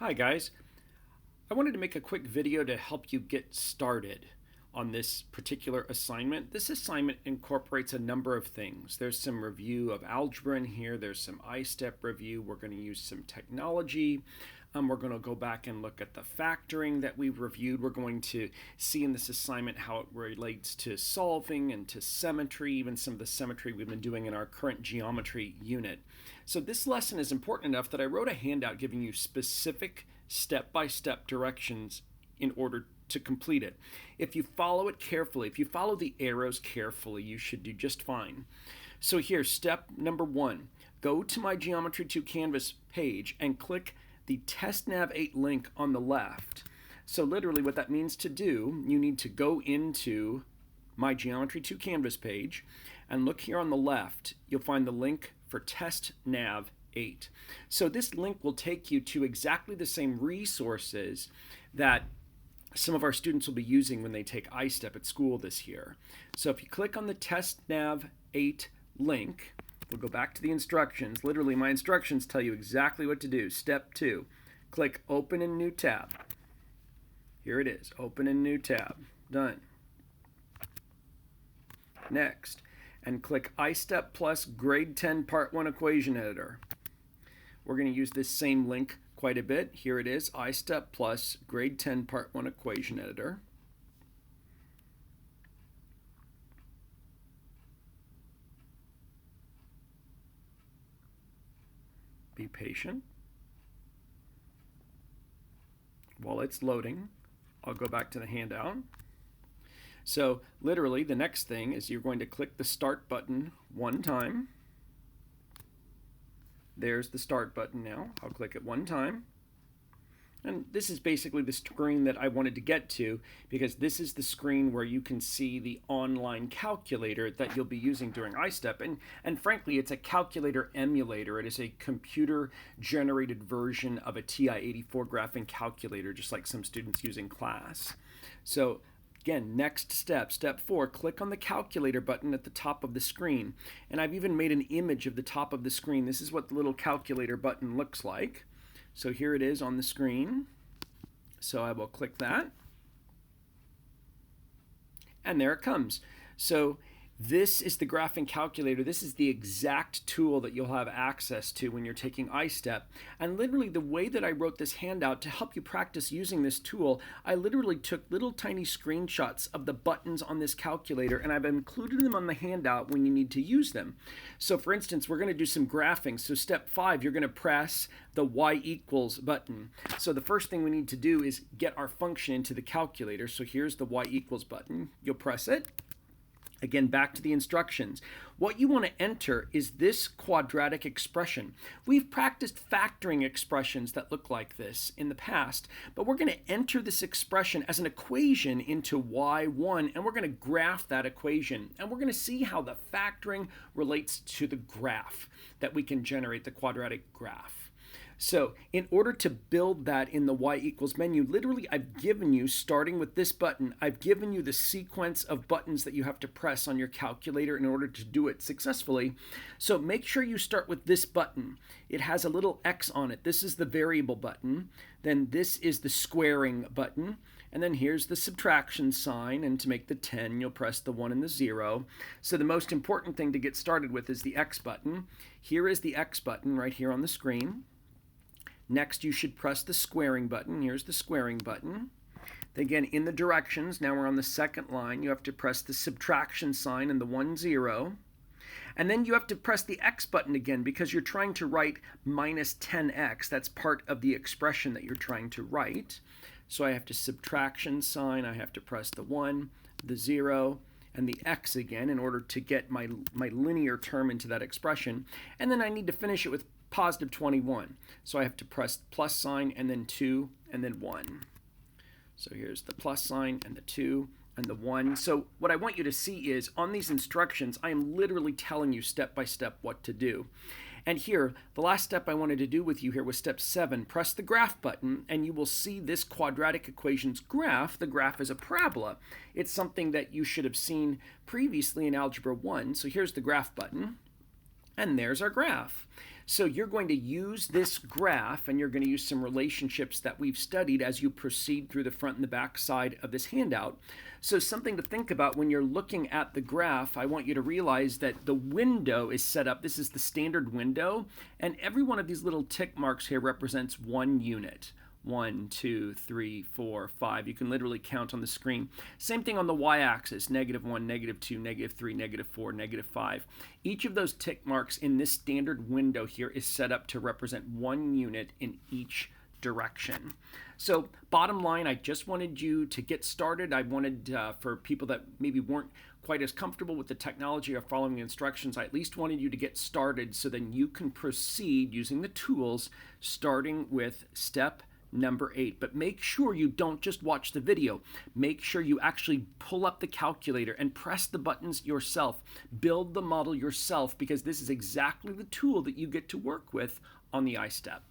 Hi guys, I wanted to make a quick video to help you get started on this particular assignment. This assignment incorporates a number of things. There's some review of algebra in here, there's some ISTEP review, we're going to use some technology, we're going to go back and look at the factoring that we've reviewed. We're going to see in this assignment how it relates to solving and to symmetry, even some of the symmetry we've been doing in our current geometry unit. So this lesson is important enough that I wrote a handout giving you specific step-by-step directions in order to complete it. If you follow it carefully, if you follow the arrows carefully, you should do just fine. So here, step number 1, go to my Geometry 2 Canvas page and click the Test Nav 8 link on the left. So literally what that means to do, you need to go into my Geometry 2 Canvas page and look here on the left. You'll find the link for Test Nav 8. So this link will take you to exactly the same resources that some of our students will be using when they take ISTEP at school this year. So if you click on the Test Nav 8 link, we'll go back to the instructions. Literally, my instructions tell you exactly what to do. Step 2, click Open in New Tab. Here it is, Open in New Tab. Done. Next, and click ISTEP Plus Grade 10 Part 1 Equation Editor. We're going to use this same link quite a bit. Here it is, ISTEP Plus Grade 10 Part 1 Equation Editor. Be patient. While it's loading, I'll go back to the handout. So literally the next thing is you're going to click the Start button one time. There's the Start button now. I'll click it one time. And this is basically the screen that I wanted to get to, because this is the screen where you can see the online calculator that you'll be using during ISTEP. And frankly, it's a calculator emulator. It is a computer-generated version of a TI-84 graphing calculator, just like some students use in class. So again, next step, step 4, click on the calculator button at the top of the screen. And I've even made an image of the top of the screen. This is what the little calculator button looks like. So here it is on the screen. So I will click that. And there it comes. So this is the graphing calculator. This is the exact tool that you'll have access to when you're taking ISTEP. And literally the way that I wrote this handout to help you practice using this tool, I literally took little tiny screenshots of the buttons on this calculator, and I've included them on the handout when you need to use them. So for instance, we're going to do some graphing. So step 5, you're going to press the y equals button. So the first thing we need to do is get our function into the calculator. So here's the y equals button. You'll press it. Again, back to the instructions. What you want to enter is this quadratic expression. We've practiced factoring expressions that look like this in the past, but we're going to enter this expression as an equation into y1, and we're going to graph that equation. And we're going to see how the factoring relates to the graph that we can generate, the quadratic graph. So in order to build that in the y equals menu, literally I've given you, starting with this button, I've given you the sequence of buttons that you have to press on your calculator in order to do it successfully. So make sure you start with this button. It has a little X on it. This is the variable button. Then this is the squaring button. And then here's the subtraction sign, and to make the 10, you'll press the 1 and the 0. So the most important thing to get started with is the X button. Here is the X button right here on the screen. Next, you should press the squaring button. Here's the squaring button. Again, in the directions, now we're on the second line, you have to press the subtraction sign and the 1, 0. And then you have to press the X button again because you're trying to write minus 10x. That's part of the expression that you're trying to write. So I have to subtraction sign, I have to press the 1, the 0, and the X again in order to get my linear term into that expression. And then I need to finish it with positive 21. So I have to press plus sign and then 2 and then 1. So here's the plus sign and the 2 and the 1. So what I want you to see is on these instructions, I am literally telling you step by step what to do. And here, the last step I wanted to do with you here was step 7. Press the graph button and you will see this quadratic equations graph. The graph is a parabola. It's something that you should have seen previously in Algebra 1. So here's the graph button. And there's our graph. So you're going to use this graph, and you're going to use some relationships that we've studied as you proceed through the front and the back side of this handout. So something to think about when you're looking at the graph, I want you to realize that the window is set up. This is the standard window, and every one of these little tick marks here represents one unit. 1, 2, 3, 4, 5. You can literally count on the screen. Same thing on the y-axis, -1, -2, -3, -4, -5. Each of those tick marks in this standard window here is set up to represent one unit in each direction. So bottom line, I just wanted you to get started. I wanted for people that maybe weren't quite as comfortable with the technology or following the instructions, I at least wanted you to get started so then you can proceed using the tools, starting with step number 8. But make sure you don't just watch the video. Make sure you actually pull up the calculator and press the buttons yourself. Build the model yourself, because this is exactly the tool that you get to work with on the ISTEP.